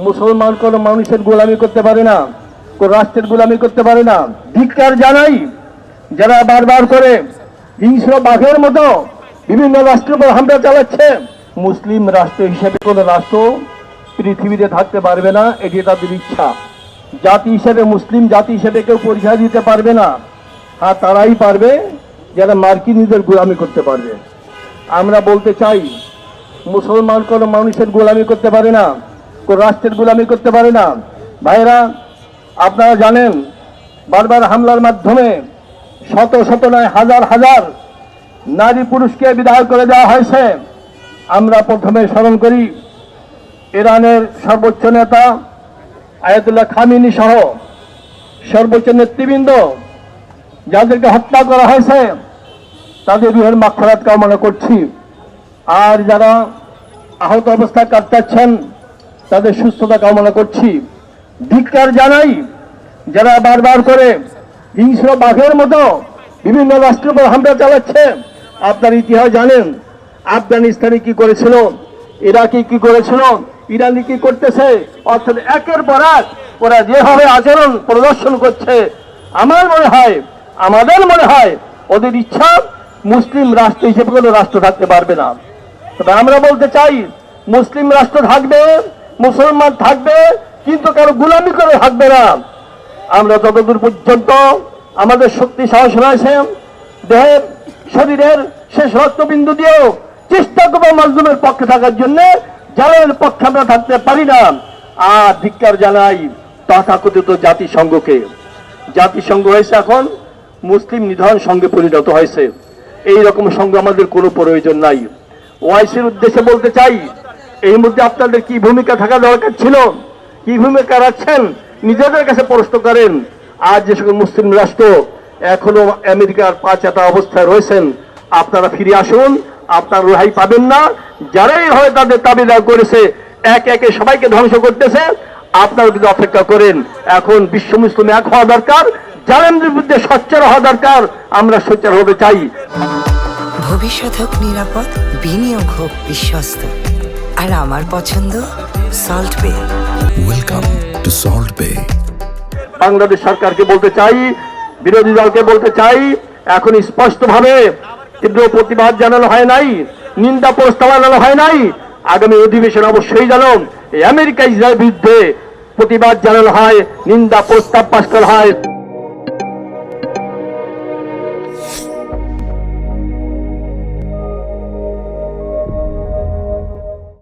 মুসলমান কোনো মানুষের গোলামি করতে পারে না, কোন রাষ্ট্রের গোলামি করতে পারে না। ধিক্কার জানাই যারা বারবার করে হিংস্র বাঘের মতো বিভিন্ন রাষ্ট্রের উপর হামলা চালাচ্ছে। মুসলিম রাষ্ট্র হিসেবে কোন রাষ্ট্র পৃথিবীতে থাকতে পারবে না, এটি তাদের ইচ্ছা। জাতি হিসেবে, মুসলিম জাতি হিসেবে কেউ পরিচয় দিতে পারবে না। আর তারাই পারবে যারা মার্কিনীদের গোলামি করতে পারবে। আমরা বলতে চাই, মুসলমান কোনো মানুষের গোলামি করতে পারে না, কোন রাষ্ট্রের গোলামি করতে পারে না। ভাইরা, আপনারা জানেন বারবার হামলার মাধ্যমে শত শত নয় হাজার হাজার নারী পুরুষকে বিদায় করে দেওয়া হয়েছে। আমরা প্রথমে স্মরণ করি ইরানের সর্বোচ্চ নেতা আয়াতুল্লাহ খামেনি সহ সর্বোচ্চ নেতৃবৃন্দ যাদেরকে হত্যা করা হয়েছে, তাদের রুহের মাগফিরাত কামনা করছি। আর যারা আহত অবস্থায় কাটাচ্ছেন তাদের সুস্থতা কামনা করছি। ধিক্কার জানাই যারা বারবার করে হিংস্র বাঘের মতো বিভিন্ন রাষ্ট্রের উপর হামলা চালাচ্ছে। আপনার ইতিহাস জানেন, আফগানিস্তানে কি করেছিল, ইরাকে কি করেছিল, ইরানি কি করতেছে। অর্থাৎ একের পর এক ওরা যেভাবে আচরণ প্রদর্শন করছে, আমার মনে হয়, আমাদের মনে হয় ওদের ইচ্ছা মুসলিম রাষ্ট্র হিসেবে কোনো রাষ্ট্র থাকতে পারবে না। তবে আমরা বলতে চাই, মুসলিম রাষ্ট্র থাকবে, মুসলমান থাকবে, কিন্তু কারো গোলামি করে থাকবে না। আমরা যতদূর পর্যন্ত আমাদের শক্তি সাহস রয়েছে, দেহের শরীরের শেষ রক্তবিন্দু দিয়েও চেষ্টা করবো মাজলুমের পক্ষে থাকার জন্য, জালেমের পক্ষে আমরা থাকতে পারি না। আর ধিক্কার জানাই তথাকথিত জাতিসংঘকে। জাতিসংঘ হয়েছে এখন মুসলিম নিধন সংঘে পরিণত হয়েছে। এই রকম সংঘ আমাদের কোনো প্রয়োজন নাই। ওআইসির উদ্দেশ্যে বলতে চাই, এই মধ্যে আপনাদের কি ভূমিকা থাকা দরকার ছিল, কি ভূমিকা রাখছেন, নিজেদের কাছে প্রশ্ন করেন। আজ যে সকল মুসলিম রাষ্ট্র এখনো আমেরিকার পাঁচাতা অবস্থায় রয়েছেন, আপনারা ফিরে আসুন, আপনার রেহাই পাবেন না। যারাই হয় তাদের দাবিদার করেছে, একে একে সবাইকে ধ্বংস করতেছে। আপনারা যদি অপেক্ষা করেন, এখন বিশ্ব মুসলিম এক হওয়া দরকার, জালেমদের বিরুদ্ধে সোচ্চার হওয়া দরকার। আমরা সোচ্চার হতে চাই। ভবিষ্যৎ হোক নিরাপদ, বিনিয়োগ হোক বিশ্বস্ত, আর আমার পছন্দ সল্ট বে। ওয়েলকাম টু সল্ট বে। বাংলাদেশ সরকারকে বলতে চাই, বিরোধী দলকে বলতে চাই, এখন স্পষ্টভাবে তীব্র প্রতিবাদ জানানো হয় নাই, নিন্দা প্রস্তাব জানানো হয় নাই। আগামী অধিবেশন অবশ্যই যেন আমেরিকা ইসরায়েলের বিরুদ্ধে প্রতিবাদ জানানো হয়, নিন্দা প্রস্তাব পাশ করা হয়।